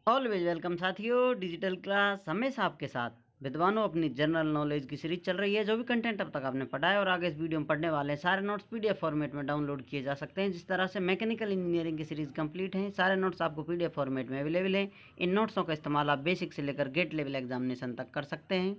Always welcome साथियों, digital class हमेशा आपके साथ। विद्वानों, अपनी जनरल नॉलेज की सीरीज चल रही है। जो भी कंटेंट अब तक आपने पढ़ा है और आगे इस वीडियो में पढ़ने वाले हैं, सारे नोट्स पीडीएफ फॉर्मेट में डाउनलोड किए जा सकते हैं। जिस तरह से मैकेनिकल इंजीनियरिंग की सीरीज कंप्लीट है, सारे नोट्स आपको पीडीएफ फॉर्मेट में अवेलेबल हैं। इन नोट्सों का इस्तेमाल आप बेसिक से लेकर गेट लेवल एग्जामिनेशन तक कर सकते हैं।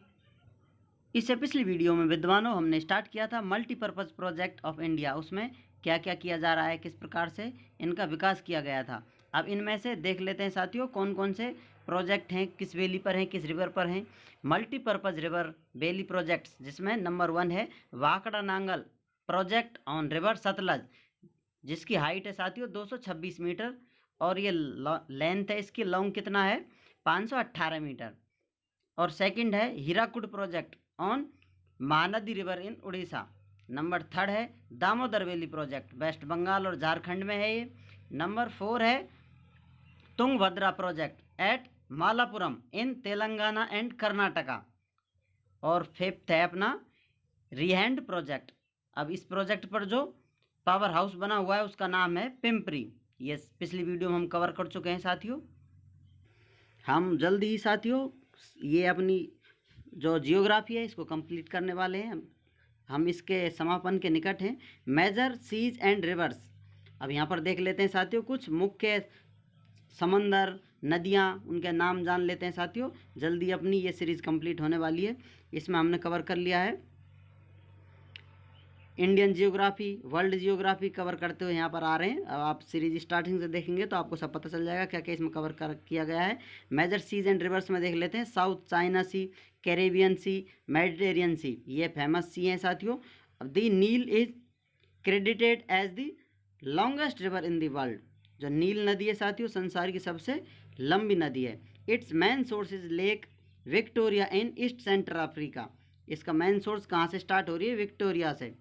इससे पिछली वीडियो में विद्वानों हमने स्टार्ट किया था मल्टीपर्पज़ प्रोजेक्ट ऑफ इंडिया। उसमें क्या क्या किया जा रहा है, किस प्रकार से इनका विकास किया गया था। अब इनमें से देख लेते हैं साथियों कौन कौन से प्रोजेक्ट हैं, किस वैली पर हैं, किस रिवर पर हैं। मल्टीपर्पज़ रिवर वैली प्रोजेक्ट्स, जिसमें नंबर 1 है Bhakra Nangal project on river Sutlej, जिसकी हाइट है साथियों 226 मीटर और ये लेंथ है इसकी, लॉन्ग कितना है 518 मीटर। और सेकंड है Hirakud project on Mahanadi river in Orissa. Number 3 है Damodar valley project, West Bengal और झारखंड में है ये। नंबर 4 है Tungabhadra project at Mallapuram in Telangana and Karnataka. और 5th है अपना रिहैंड प्रोजेक्ट। अब इस प्रोजेक्ट पर जो पावर हाउस बना हुआ है उसका नाम है पिंपरी। ये पिछली वीडियो में हम कवर कर चुके हैं साथियों। हम जल्दी ही साथियों ये अपनी जो जियोग्राफी है इसको कंप्लीट करने वाले हैं। हम इसके समापन के निकट हैं। Major seas and rivers. अब यहाँ पर देख लेते हैं साथियों कुछ मुख्य समंदर, नदियाँ, उनके नाम जान लेते हैं साथियों। जल्दी अपनी ये सीरीज़ कंप्लीट होने वाली है। इसमें हमने कवर कर लिया है Indian geography, world geography cover करते हुए यहाँ पर आ रहे हैं। अब आप सीरीज स्टार्टिंग से देखेंगे तो आपको सब पता चल जाएगा क्या क्या इसमें कवर किया गया है। मेजर सीज एंड रिवर्स में देख लेते हैं South China Sea, Caribbean Sea, Mediterranean Sea, ये फेमस सी हैं साथियों। अब the Nile is credited as the longest river in the world. जो नील नदी है साथियों संसार की सबसे लंबी नदी है। It's main source is lake Victoria in east central Africa. इसका मेन सोर्स कहाँ से स्टार्ट हो रही है, विक्टोरिया से।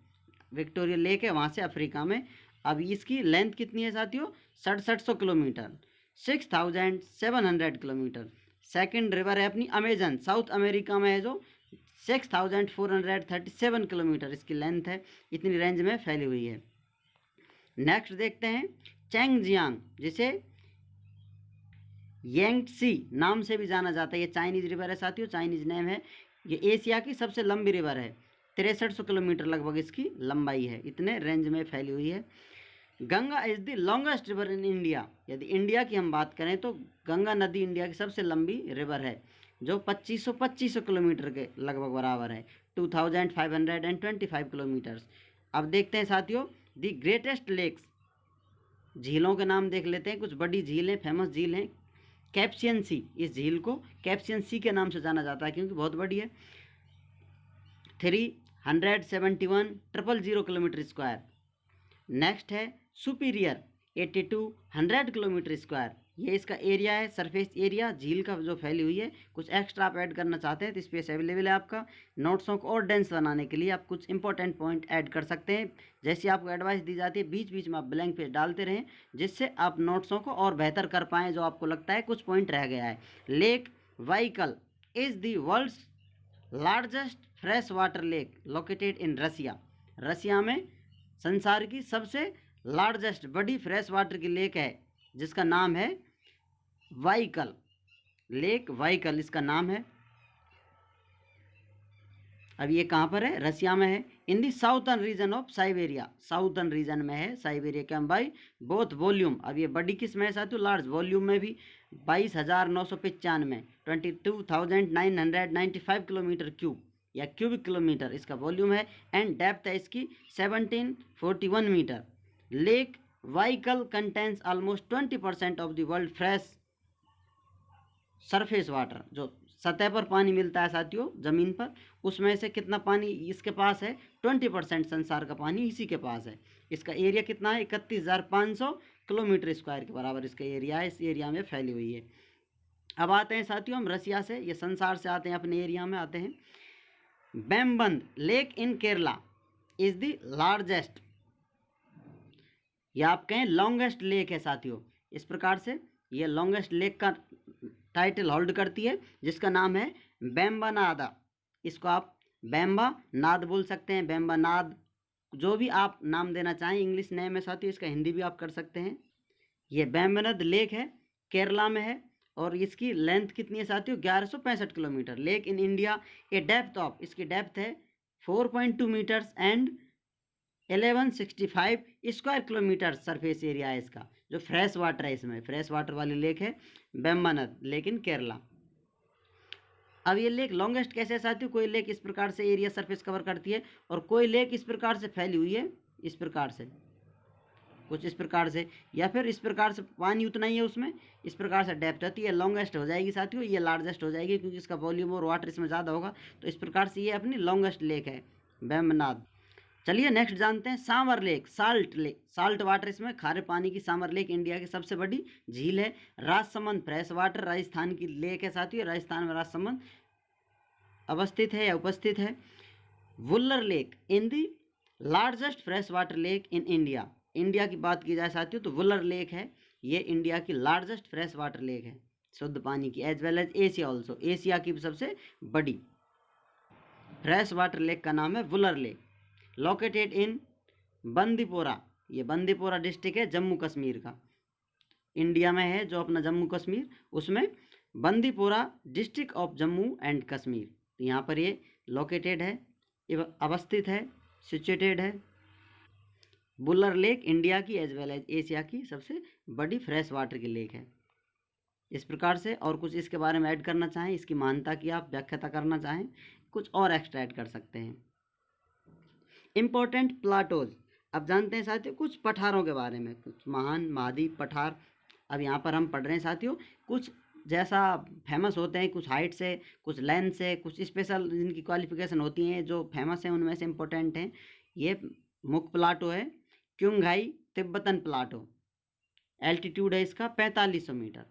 विक्टोरिया लेक है वहाँ से अफ्रीका में। अब इसकी लेंथ कितनी है साथियों 6700 किलोमीटर, 6700 किलोमीटर। सेकंड रिवर है अपनी अमेजन, साउथ अमेरिका में है, जो 6437 किलोमीटर इसकी लेंथ है। इतनी रेंज में फैली हुई है। नेक्स्ट देखते हैं चैंगजियांग, जिसे यांगत्सी नाम से भी जाना जाता है। ये चाइनीज रिवर है साथियों, चाइनीज नेम है। ये एशिया की सबसे लंबी रिवर है, 6300 किलोमीटर लगभग इसकी लंबाई है। इतने रेंज में फैली हुई है। Ganga is the longest river in India. यदि इंडिया की हम बात करें तो गंगा नदी इंडिया की सबसे लंबी रिवर है, जो 2500 किलोमीटर के लगभग बराबर है, 2525 किलोमीटर्स। अब देखते हैं साथियों द ग्रेटेस्ट लेक्स। झीलों के नाम देख लेते हैं। कुछ बड़ी झीलें, फेमस झील हैं। कैप्सियन सी, इस झील को कैप्सियन सी के नाम से जाना जाता है क्योंकि बहुत बड़ी है, 371,000 किलोमीटर स्क्वायर। नेक्स्ट है सुपीरियर, 8200 किलोमीटर स्क्वायर। ये इसका एरिया है, सरफेस एरिया झील का जो फैली हुई है। कुछ एक्स्ट्रा आप ऐड करना चाहते हैं तो स्पेस अवेलेबल है आपका। नोट्सों को और डेंस बनाने के लिए आप कुछ इंपॉर्टेंट पॉइंट ऐड कर सकते हैं। जैसी आपको एडवाइस दी जाती है बीच बीच में आप ब्लैंक पेज डालते रहें, जिससे आप नोट्सों को और बेहतर कर पाएँ। जो आपको लगता है कुछ पॉइंट रह गया है। Lake Baikal is the world's largest fresh water lake located in Russia. Russia में संसार की सबसे लार्जेस्ट बड़ी फ्रेश वाटर की लेक है, जिसका नाम है वाइकल, लेक वाइकल इसका नाम है। अब ये कहाँ पर है, रसिया में है। In the southern region of Siberia, southern region में है साइबेरिया के बाई बोथ वॉल्यूम। अब ये बड़ी किस में है साथियों, लार्ज वॉल्यूम में भी 22,995, 22,995 किलोमीटर क्यूब या क्यूबिक किलोमीटर इसका वॉल्यूम है। एंड डेप्थ है इसकी 1741 metre. Lake Baikal contains almost 20% of the world fresh surface water. जो सतह पर पानी मिलता है साथियों ज़मीन पर, उसमें से कितना पानी इसके पास है, 20% संसार का पानी इसी के पास है। इसका एरिया कितना है, 31,500 किलोमीटर स्क्वायर के बराबर इसका एरिया है। इस एरिया में फैली हुई है। अब आते हैं साथियों हम रसिया से, ये संसार से आते हैं, अपने एरिया में आते हैं। Vembanad lake in Kerala is the largest, या आप कहें लॉन्गेस्ट लेक है साथियों। इस प्रकार से ये लॉन्गेस्ट लेक का टाइटल होल्ड करती है, जिसका नाम है बेम्बानादा। इसको आप बेम्बा नाद बोल सकते हैं, बेम्बा नाद, जो भी आप नाम देना चाहें इंग्लिश नेम है साथियों। इसका हिंदी भी आप कर सकते हैं। ये बेम्बनद लेक है, केरला में है और इसकी लेंथ कितनी है साथियों, 1165 kilometre. Lake in India a depth of, इसकी डेप्थ है 4.2 metres and 1165 square kilometre surface area है इसका। जो फ्रेश वाटर है, इसमें फ्रेश वाटर वाली लेक है वेम्बनाड लेक इन केरला। अब ये लेक लॉन्गेस्ट कैसे है साथियों, कोई लेक इस प्रकार से एरिया सरफेस कवर करती है और कोई लेक इस प्रकार से फैली हुई है, इस प्रकार से, कुछ इस प्रकार से, या फिर इस प्रकार से पानी उतना ही है उसमें, इस प्रकार से डेप्थ होती है, लॉन्गेस्ट हो जाएगी साथियों, ये लार्जेस्ट हो जाएगी क्योंकि इसका वॉल्यूम और वाटर इसमें ज़्यादा होगा। तो इस प्रकार से ये अपनी लॉन्गेस्ट लेक है वेम्बनाड। चलिए नेक्स्ट जानते हैं सांवर lake, salt lake, salt water इसमें खारे पानी की सांवर लेक इंडिया की सबसे बड़ी झील है। राजसमंद फ्रेश वाटर राजस्थान की लेक है साथियों, राजस्थान में राजसमंद अवस्थित है या उपस्थित है। Wular lake in the largest fresh water lake in India, India की बात की जाए साथियों तो वुल्लर लेक है, ये इंडिया की लार्जेस्ट फ्रेश वाटर लेक है शुद्ध पानी की, as well as Asia also, Asia की सबसे बड़ी फ्रेश वाटर लेक का नाम है Wular lake. Located in Bandipora, ये बंदीपोरा डिस्ट्रिक्ट है जम्मू कश्मीर का, इंडिया में है जो अपना जम्मू कश्मीर, उसमें Bandipora district of Jammu and Kashmir, तो यहाँ पर ये लोकेटेड है, अवस्थित है, सिचुएटेड है। वुल्लर लेक इंडिया की एज वेल एज एशिया की सबसे बड़ी फ्रेश वाटर की लेक है। इस प्रकार से और कुछ इसके बारे में ऐड करना चाहें, इसकी महानता की आप व्याख्याता करना चाहें, कुछ और एक्स्ट्रा ऐड कर सकते हैं। इम्पोर्टेंट प्लाटोज, अब जानते हैं साथियों कुछ पठारों के बारे में, कुछ महान महाद्वीप पठार अब यहाँ पर हम पढ़ रहे हैं साथियों। कुछ जैसा फेमस होते हैं, कुछ हाइट से, कुछ लेंथ से, कुछ स्पेशल जिनकी क्वालिफिकेशन होती हैं, जो फेमस हैं उनमें से इम्पोर्टेंट हैं। ये मुख्य प्लाटो है क्युंगहाई तिब्बतन प्लाटो, एल्टीट्यूड है इसका 4500 मीटर।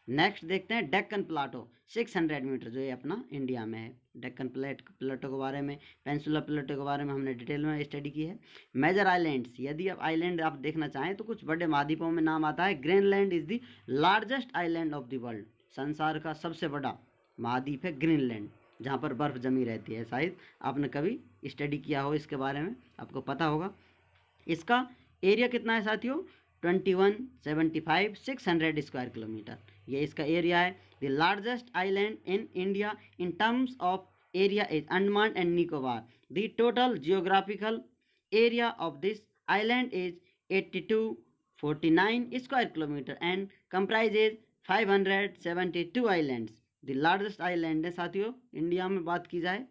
नेक्स्ट देखते हैं डेक्कन प्लाटो 600 मीटर, जो ये अपना इंडिया में है। डेक्कन प्लेटो के बारे में, पेंसुलर प्लेटो के बारे में हमने डिटेल में स्टडी की है। मेजर आइलैंड्स, यदि आप आइलैंड आप देखना चाहें तो कुछ बड़े महाद्वीपों में नाम आता है। Greenland is the largest island of the world, संसार का सबसे बड़ा महाद्वीप है ग्रीनलैंड, जहाँ पर बर्फ़ जमी रहती है। शायद आपने कभी स्टडी किया हो इसके बारे में, आपको पता होगा। इसका एरिया कितना है साथियों, 2175 स्क्वायर किलोमीटर, ये इसका एरिया है। The largest island in India in terms of area is Andaman and Nicobar. The total geographical area of this island is 8249 square kilometre and comprises 572 islands. The largest island है साथियों India में, बात की जाए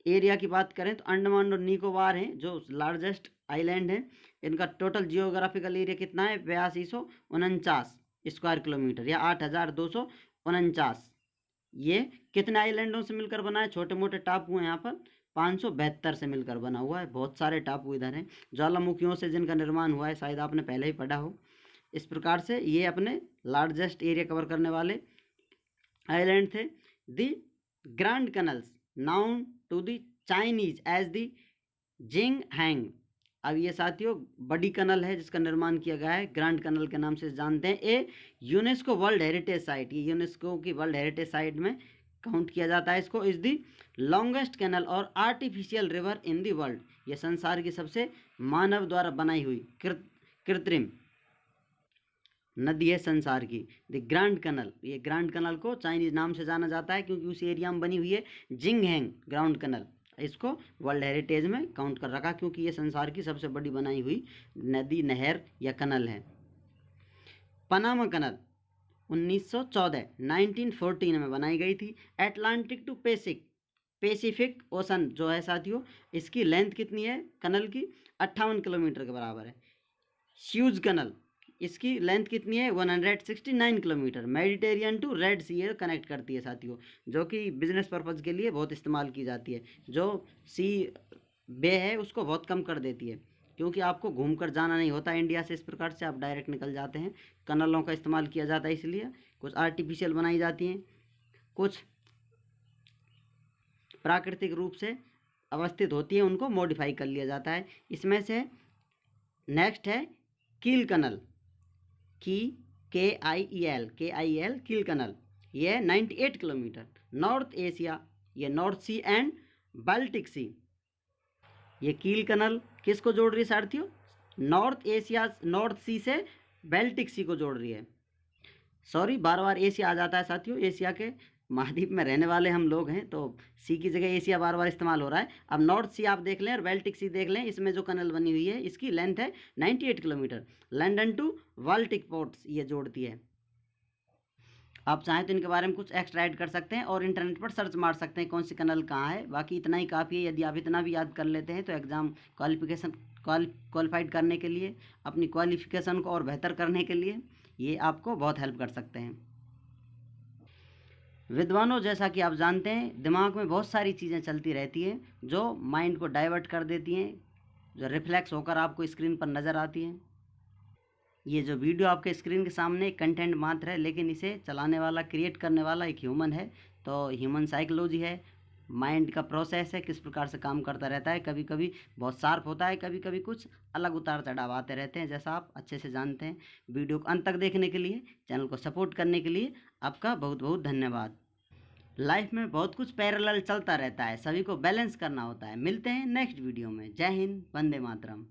area की बात करें तो अंडमान और निकोबार हैं जो लार्जेस्ट आइलैंड है। इनका टोटल जियोग्राफिकल एरिया कितना है, 8249 स्क्वायर किलोमीटर या 8249। ये कितने आइलैंडों से मिलकर बना है, छोटे मोटे टापू हैं यहाँ पर 572 से मिलकर बना हुआ है। बहुत सारे टापू इधर हैं, ज्वालामुखियों से जिनका निर्माण हुआ है, शायद आपने पहले ही पढ़ा हो। इस प्रकार से ये अपने लार्जेस्ट एरिया कवर करने वाले आइलैंड थे। The grand canals known to the Chinese as the Jing Hang, अब ये साथियों बड़ी कनल है जिसका निर्माण किया गया है, ग्रैंड कनल के नाम से जानते हैं। ए यूनेस्को वर्ल्ड हेरिटेज साइट, ये यूनेस्को की वर्ल्ड हेरिटेज साइट में काउंट किया जाता है इसको। इज द लॉन्गेस्ट कैनल और artificial river in the world, ये संसार की सबसे मानव द्वारा बनाई हुई कृत्रिम नदी है संसार की, द ग्रैंड कनल। ये ग्रैंड कनल को चाइनीज नाम से जाना जाता है क्योंकि उस एरिया में बनी हुई है जिंगहैंग ग्राउंड कनल, इसको वर्ल्ड हेरिटेज में काउंट कर रखा क्योंकि ये संसार की सबसे बड़ी बनाई हुई नदी, नहर या कनल है। पनामा कनल 1914 में बनाई गई थी। एटलांटिक टू पैसिफिक ओशन जो है साथियों, इसकी लेंथ कितनी है कनल की, 58 किलोमीटर के बराबर है। स्यूज कनल, इसकी लेंथ कितनी है, 169 kilometre. Mediterranean to Red Sea connect करती है साथियों, जो कि बिजनेस पर्पज़ के लिए बहुत इस्तेमाल की जाती है। जो सी बे है उसको बहुत कम कर देती है क्योंकि आपको घूमकर जाना नहीं होता इंडिया से, इस प्रकार से आप डायरेक्ट निकल जाते हैं। कनलों का इस्तेमाल किया जाता है, इसलिए कुछ आर्टिफिशियल बनाई जाती हैं, कुछ प्राकृतिक रूप से अवस्थित होती है, उनको मॉडिफाई कर लिया जाता है। इसमें से नेक्स्ट है कील कनल, KIEL कील कनल, ये 98 किलोमीटर। नॉर्थ एशिया, ये नॉर्थ सी एंड बाल्टिक सी, ये कील कनल किसको जोड़ रही है साथियों, नॉर्थ एशिया नॉर्थ सी से बाल्टिक सी को जोड़ रही है। सॉरी, बार बार एशिया आ जाता है साथियों। एशिया के महाद्वीप में रहने वाले हम लोग हैं, तो सी की जगह एशिया बार बार इस्तेमाल हो रहा है। अब नॉर्थ सी आप देख लें और बाल्टिक सी देख लें, इसमें जो कनल बनी हुई है इसकी लेंथ है 98 kilometre. London to Baltic ports ये जोड़ती है। आप चाहें तो इनके बारे में कुछ एक्स्ट्रा ऐड कर सकते हैं और इंटरनेट पर सर्च मार सकते हैं कौन सी कनल कहाँ है। बाकी इतना ही काफ़ी है। यदि आप इतना भी याद कर लेते हैं तो एग्ज़ाम क्वालिफाइड करने के लिए, अपनी क्वालिफिकेशन को और बेहतर करने के लिए ये आपको बहुत हेल्प कर सकते हैं। विद्वानों, जैसा कि आप जानते हैं दिमाग में बहुत सारी चीज़ें चलती रहती हैं जो माइंड को डाइवर्ट कर देती हैं, जो रिफ्लेक्स होकर आपको स्क्रीन पर नज़र आती हैं। ये जो वीडियो आपके स्क्रीन के सामने कंटेंट मात्र है, लेकिन इसे चलाने वाला, क्रिएट करने वाला एक ह्यूमन है। तो ह्यूमन साइकोलॉजी है, माइंड का प्रोसेस है, किस प्रकार से काम करता रहता है। कभी कभी बहुत शार्प होता है, कभी कभी कुछ अलग उतार चढ़ाव आते रहते हैं, जैसा आप अच्छे से जानते हैं। वीडियो को अंत तक देखने के लिए, चैनल को सपोर्ट करने के लिए आपका बहुत बहुत धन्यवाद। लाइफ में बहुत कुछ पैरेलल चलता रहता है, सभी को बैलेंस करना होता है। मिलते हैं नेक्स्ट वीडियो में। जय हिंद, वंदे मातरम।